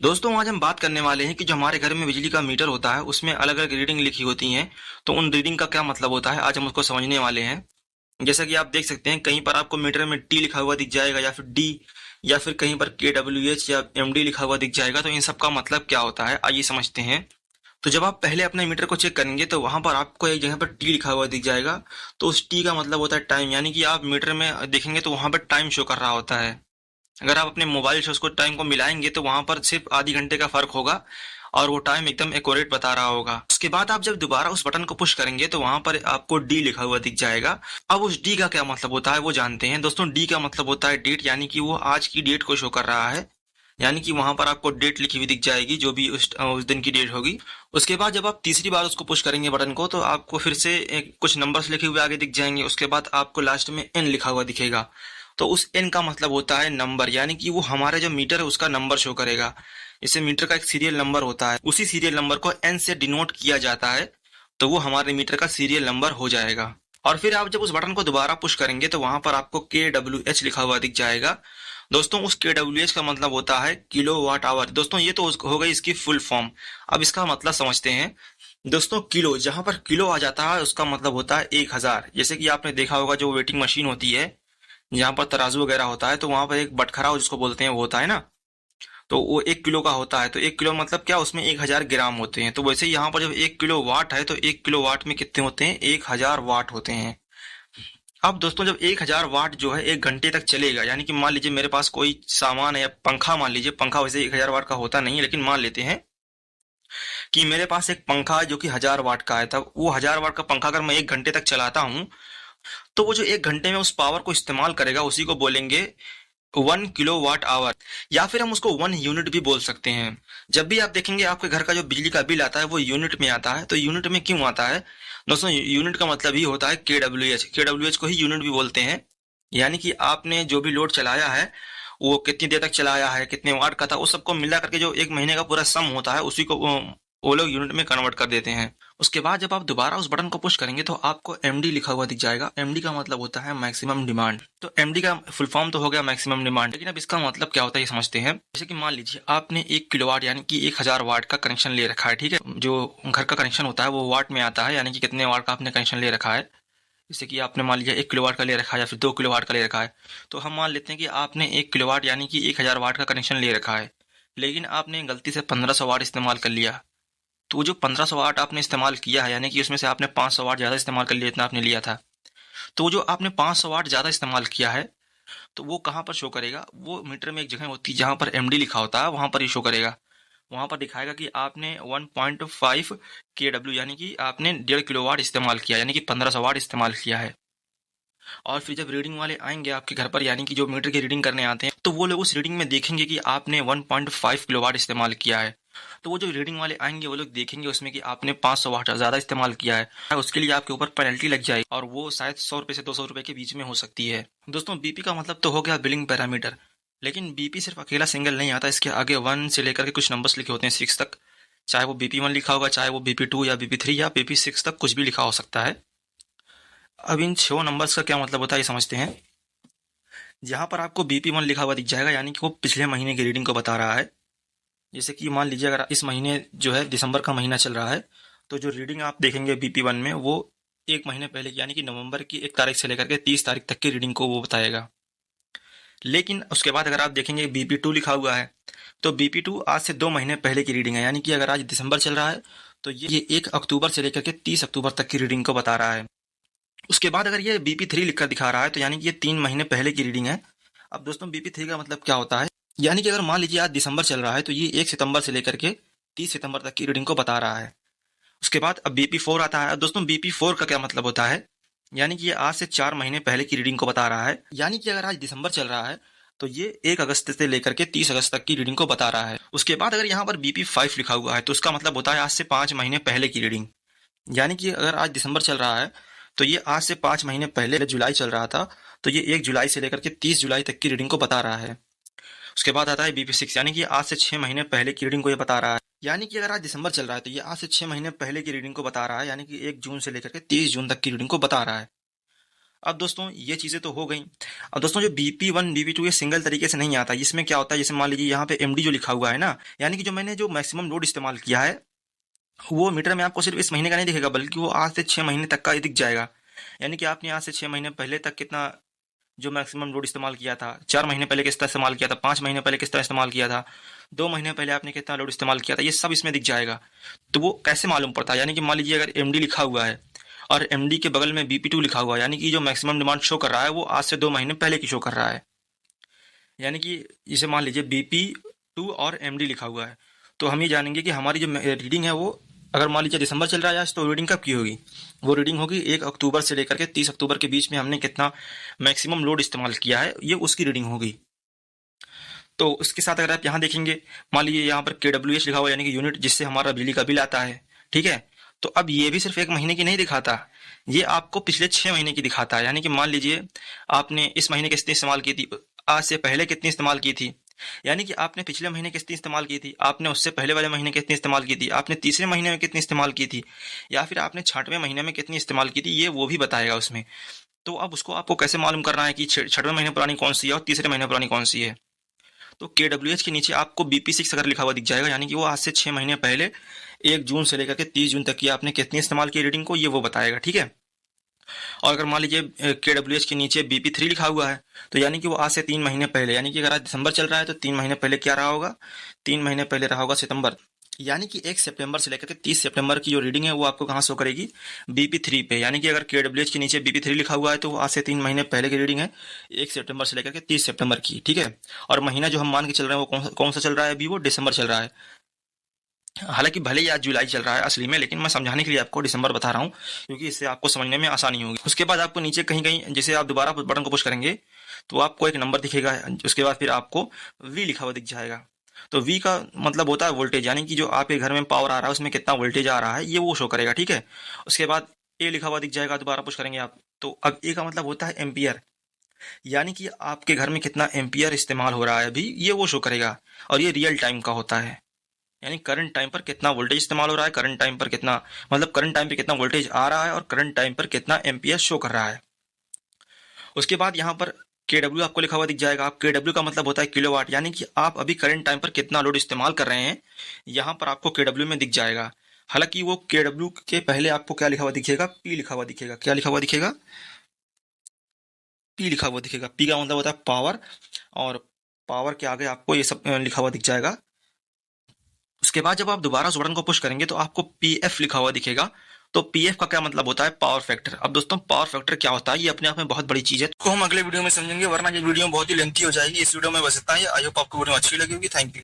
दोस्तों आज हम बात करने वाले हैं कि जो हमारे घर में बिजली का मीटर होता है उसमें अलग अलग रीडिंग लिखी होती हैं। तो उन रीडिंग का क्या मतलब होता है आज हम उसको समझने वाले हैं। जैसा कि आप देख सकते हैं कहीं पर आपको मीटर में टी लिखा हुआ दिख जाएगा या फिर डी या फिर कहीं पर KWH या MD लिखा हुआ दिख जाएगा। तो इन सब का मतलब क्या होता है आइए समझते हैं। तो जब आप पहले अपने मीटर को चेक करेंगे तो वहां पर आपको एक जगह पर टी लिखा हुआ दिख जाएगा। तो उस टी का मतलब होता है टाइम, यानी कि आप मीटर में देखेंगे तो वहां पर टाइम शो कर रहा होता है। अगर आप अपने मोबाइल से उसको टाइम को मिलाएंगे तो वहां पर सिर्फ आधी घंटे का फर्क होगा और वो टाइम एकदम एक्यूरेट बता रहा होगा। उसके बाद आप जब दोबारा उस बटन को पुश करेंगे तो वहां पर आपको डी लिखा हुआ दिख जाएगा। अब उस डी का क्या मतलब होता है वो जानते हैं। दोस्तों डी का मतलब होता है डेट, यानी कि वो आज की डेट को शो कर रहा है। यानी कि वहां पर आपको डेट लिखी हुई दिख जाएगी जो भी उस दिन की डेट होगी। उसके बाद जब आप तीसरी बार उसको पुश करेंगे बटन को तो आपको फिर से कुछ नंबर्स लिखे हुए आगे दिख जाएंगे। उसके बाद आपको लास्ट में एन लिखा हुआ दिखेगा। तो उस एन का मतलब होता है नंबर, यानी कि वो हमारे जो मीटर है उसका नंबर शो करेगा। इसे मीटर का एक सीरियल नंबर होता है, उसी सीरियल नंबर को एन से डिनोट किया जाता है। तो वो हमारे मीटर का सीरियल नंबर हो जाएगा। और फिर आप जब उस बटन को दोबारा पुश करेंगे तो वहां पर आपको KWH लिखा हुआ दिख जाएगा। दोस्तों उस KWH का मतलब होता है किलो वाट आवर। दोस्तों ये तो हो गई इसकी फुल फॉर्म। अब इसका मतलब समझते हैं। दोस्तों किलो, जहां पर किलो आ जाता है उसका मतलब होता है 1000। जैसे कि आपने देखा होगा जो वेटिंग मशीन होती है जहां पर तराजू वगैरह होता है तो वहां पर एक बटखरा जिसको बोलते हैं वो होता है ना। तो वो 1 किलो का होता है। तो 1 किलो मतलब क्या, उसमें 1000 ग्राम होते हैं। तो वैसे ही यहाँ पर जब 1 किलो वाट है तो 1 किलो वाट में कितने होते हैं, 1000 वाट होते हैं। अब दोस्तों जब 1000 वाट जो है 1 घंटे तक चलेगा, यानी कि मान लीजिए मेरे पास कोई सामान है या पंखा, मान लीजिए पंखा वैसे 1000 वाट का होता नहीं है लेकिन मान लेते हैं कि मेरे पास एक पंखा है जो कि 1000 वाट का है। तब वो 1000 वाट का पंखा अगर मैं 1 घंटे तक चलाता हूँ तो वो जो 1 घंटे में उस पावर को इस्तेमाल करेगा उसी को बोलेंगे 1 किलो वाट आवर, या फिर हम उसको 1 यूनिट भी बोल सकते हैं। जब भी आप देखेंगे आपके घर का जो बिजली का बिल आता है वो यूनिट में आता है। तो यूनिट में क्यों आता है दोस्तों, यूनिट का मतलब ही होता है KWH को ही यूनिट भी बोलते हैं। यानी कि आपने जो भी लोड चलाया है वो कितनी देर तक चलाया है, कितने वाट का था, वो सबको मिला करके जो एक महीने का पूरा सम होता है उसी को वो लोग यूनिट में कन्वर्ट कर देते हैं। उसके बाद जब आप दोबारा उस बटन को पुश करेंगे तो आपको MD लिखा हुआ दिख जाएगा। MD का मतलब होता है मैक्सिमम डिमांड। तो MD का फुल फॉर्म तो हो गया मैक्सिमम डिमांड, लेकिन अब इसका मतलब क्या होता है ये समझते हैं। जैसे कि मान लीजिए आपने 1 किलोवाट यानी कि 1000 वाट का कनेक्शन ले रखा है, ठीक है। जो घर का कनेक्शन होता है वो वाट में आता है, यानी कि कितने वाट का आपने कनेक्शन ले रखा है। जैसे कि आपने मान लीजिए 1 किलोवाट का ले रखा है या फिर 2 किलोवाट का ले रखा है। तो हम मान लेते हैं कि आपने 1 किलोवाट यानी कि 1000 वाट का कनेक्शन ले रखा है, लेकिन आपने गलती से 1500 वाट इस्तेमाल कर लिया। तो वो जो 1500 वाट आपने इस्तेमाल किया है, यानी कि उसमें से आपने 500 वाट ज़्यादा इस्तेमाल कर लिया जितना आपने लिया था। तो वो जो आपने 500 वाट ज़्यादा इस्तेमाल किया है तो वो कहाँ पर शो करेगा, वो मीटर में एक जगह होती है जहाँ पर MD लिखा होता है वहाँ पर ही शो करेगा। वहाँ पर दिखाएगा कि आपने 1.5 KW यानी कि आपने 1.5 किलोवाट इस्तेमाल किया, यानी कि 1500 वाट इस्तेमाल किया है। और फिर जब रीडिंग वाले आएंगे आपके घर पर, यानी कि जो मीटर की रीडिंग करने आते हैं, तो वो लोग उस रीडिंग में देखेंगे कि आपने 1.5 किलोवाट इस्तेमाल किया है। तो वो जो रीडिंग वाले आएंगे वो लोग देखेंगे उसमें कि आपने 500 वाट ज़्यादा इस्तेमाल किया है। उसके लिए आपके ऊपर पेनल्टी लग जाएगी और वो शायद 100 रुपये से 200 रुपये के बीच में हो सकती है। दोस्तों BP का मतलब तो हो गया बिलिंग पैरामीटर, लेकिन BP सिर्फ अकेला सिंगल नहीं आता, इसके आगे 1 से लेकर के कुछ नंबर्स लिखे होते हैं 6 तक। चाहे वो BP1 लिखा होगा, चाहे वो BP2 या BP3 या BP6 तक कुछ भी लिखा हो सकता है। अब इन 6 नंबर्स का क्या मतलब होता है ये समझते हैं। जहां पर आपको BP1 लिखा हुआ दिख जाएगा, यानी कि वो पिछले महीने की रीडिंग को बता रहा है। जैसे कि मान लीजिए अगर इस महीने जो है दिसंबर का महीना चल रहा है तो जो रीडिंग आप देखेंगे BP1 में वो एक महीने पहले की, यानी कि नवंबर की 1 तारीख से लेकर के 30 तारीख तक की रीडिंग को वो बताएगा। लेकिन उसके बाद अगर आप देखेंगे BP2 लिखा हुआ है तो BP2 आज से 2 महीने पहले की रीडिंग है, यानी कि अगर आज दिसंबर चल रहा है तो ये 1 अक्टूबर से लेकर के 30 अक्टूबर तक की रीडिंग को बता रहा है। उसके बाद अगर ये BP3 लिखकर दिखा रहा है तो यानी कि ये 3 महीने पहले की रीडिंग है। अब दोस्तों BP3 का मतलब क्या होता है, यानी कि अगर मान लीजिए आज दिसंबर चल रहा है तो ये 1 सितंबर से लेकर के 30 सितंबर तक की रीडिंग को बता रहा है। उसके बाद अब BP4 आता है। अब दोस्तों BP4 का क्या मतलब होता है, यानी कि ये आज से 4 महीने पहले की रीडिंग को बता रहा है। यानी कि अगर आज दिसंबर चल रहा है तो ये 1 अगस्त से लेकर के 30 अगस्त तक की रीडिंग को बता रहा है। उसके बाद अगर यहाँ पर BP5 लिखा हुआ है तो उसका मतलब होता है आज से 5 महीने पहले की रीडिंग। यानी कि अगर आज दिसंबर चल रहा है तो ये आज से 5 महीने पहले जुलाई चल रहा था, तो ये 1 जुलाई से लेकर के 30 जुलाई तक की रीडिंग को बता रहा है। उसके बाद आता है BP6, यानी कि आज से 6 महीने पहले की रीडिंग को ये बता रहा है। यानी कि अगर आज दिसंबर चल रहा है तो ये आज से 6 महीने पहले की रीडिंग को बता रहा है, यानी कि 1 जून से लेकर के 30 जून तक की रीडिंग को बता रहा है। अब दोस्तों ये चीज़ें तो हो गई। अब दोस्तों जो BP1 BP2 ये सिंगल तरीके से नहीं आता, इसमें क्या होता है, जैसे मान लीजिए यहाँ पे MD जो लिखा हुआ है ना, यानी कि जो मैंने जो मैक्सिमम लोड इस्तेमाल किया है वो मीटर में आपको सिर्फ इस महीने का नहीं दिखेगा, बल्कि वो आज से 6 महीने तक का ही दिख जाएगा। यानी कि आपने आज से 6 महीने पहले तक कितना जो मैक्सिमम लोड इस्तेमाल किया था, 4 महीने पहले कितना इस्तेमाल किया था, 5 महीने पहले कितना इस्तेमाल किया था, 2 महीने पहले आपने कितना लोड इस्तेमाल किया था, ये सब इसमें दिख जाएगा। तो वो कैसे मालूम पड़ता है, यानी कि मान लीजिए अगर MD लिखा हुआ है और MD के बगल में BP2 लिखा हुआ है, यानी कि जो मैक्सिमम डिमांड शो कर रहा है वो आज से 2 महीने पहले की शो कर रहा है। यानी कि इसे मान लीजिए BP2 और MD लिखा हुआ है, तो हम ये जानेंगे कि हमारी जो रीडिंग है वो, अगर मान लीजिए दिसंबर चल रहा है आज, तो रीडिंग कब की होगी, वो रीडिंग होगी 1 अक्टूबर से लेकर के 30 अक्टूबर के बीच में हमने कितना मैक्सिमम लोड इस्तेमाल किया है, ये उसकी रीडिंग होगी। तो उसके साथ अगर आप यहाँ देखेंगे, मान लीजिए यहाँ पर KWH लिखा हुआ है, यानी कि यूनिट जिससे हमारा बिजली का बिल आता है, ठीक है। तो अब ये भी सिर्फ 1 महीने की नहीं दिखाता, ये आपको पिछले 6 महीने की दिखाता है। यानी कि मान लीजिए आपने इस महीने कितनी इस्तेमाल की थी, आज से पहले कितनी इस्तेमाल की थी, यानी कि आपने पिछले महीने कितनी इस्तेमाल की थी, आपने उससे पहले वाले महीने कितनी इस्तेमाल की थी, आपने तीसरे महीने में कितनी इस्तेमाल की थी, या फिर आपने 6वें महीने में कितनी इस्तेमाल की थी, ये वो भी बताएगा उसमें। तो अब उसको आपको कैसे मालूम करना है कि 6वें महीने पुरानी कौन सी है और तीसरे महीने पुरानी कौन सी है। तो KWH के नीचे आपको BP6 अगर लिखा हुआ दिख जाएगा, यानी कि वो आज से 6 महीने पहले 1 जून से लेकर के 30 जून तक की आपने कितनी इस्तेमाल की रीडिंग को, ये वो बताएगा, ठीक है। और अगर मान लीजिए KWH के नीचे BP3 लिखा हुआ है, तो यानी कि वो आज से 3 महीने पहले, यानी कि अगर आज दिसंबर चल रहा है तो 3 महीने पहले क्या रहा होगा, 3 महीने पहले रहा होगा सितंबर। यानी कि 1 सितंबर से लेकर के 30 सितंबर की जो रीडिंग है वो आपको कहाँ शो करेगी, BP3 पे। यानी कि अगर KWH के नीचे BP3 लिखा हुआ है तो वो आज से 3 महीने पहले की रीडिंग है, 1 सितंबर से लेकर के 30 सितंबर की, ठीक है। और महीना जो हम मान के चल रहे हैं वो कौन सा चल रहा है अभी, वो दिसंबर चल रहा है। हालांकि भले ही आज जुलाई चल रहा है असली में, लेकिन मैं समझाने के लिए आपको दिसंबर बता रहा हूँ, क्योंकि इससे आपको समझने में आसानी होगी। उसके बाद आपको नीचे कहीं कहीं, जैसे आप दोबारा बटन को पुश करेंगे तो आपको एक नंबर दिखेगा, उसके बाद फिर आपको V लिखा हुआ दिख जाएगा। तो V का मतलब होता है वोल्टेज, यानी कि जो आपके घर में पावर आ रहा है उसमें कितना वोल्टेज आ रहा है, ये वो शो करेगा, ठीक है। उसके बाद A लिखा हुआ दिख जाएगा, दोबारा पुश करेंगे आप तो अब A का मतलब होता है एम्पियर, यानी कि आपके घर में कितना एम्पियर इस्तेमाल हो रहा है अभी, ये वो शो करेगा। और ये रियल टाइम का होता है, यानी करंट टाइम पर कितना वोल्टेज इस्तेमाल हो रहा है, करंट टाइम पर कितना, मतलब करंट टाइम पे कितना वोल्टेज आ रहा है और करंट टाइम पर कितना एम्पियर शो कर रहा है। उसके बाद यहाँ पर KW आपको लिखा हुआ दिख जाएगा। आप KW का मतलब होता है किलोवाट, यानी कि आप अभी करंट टाइम पर कितना लोड इस्तेमाल कर रहे हैं, यहाँ पर आपको KW में दिख जाएगा। हालांकि वो KW के पहले आपको क्या लिखा हुआ दिखेगा, P लिखा हुआ दिखेगा। क्या लिखा हुआ दिखेगा, P लिखा हुआ दिखेगा। P का मतलब होता है पावर, और पावर के आगे आपको ये सब लिखा हुआ दिख जाएगा। उसके बाद जब आप दोबारा उस बटन को पुश करेंगे तो आपको PF लिखा हुआ दिखेगा। तो PF का क्या मतलब होता है, पावर फैक्टर। अब दोस्तों पावर फैक्टर क्या होता है, ये अपने आप में बहुत बड़ी चीज है, तो हम अगले वीडियो में समझेंगे, वरना ये वीडियो बहुत ही लेंथी हो जाएगी। इस वीडियो में बस इतना ही। आई होप आपको वीडियो अच्छी लगी होगी। Thank you.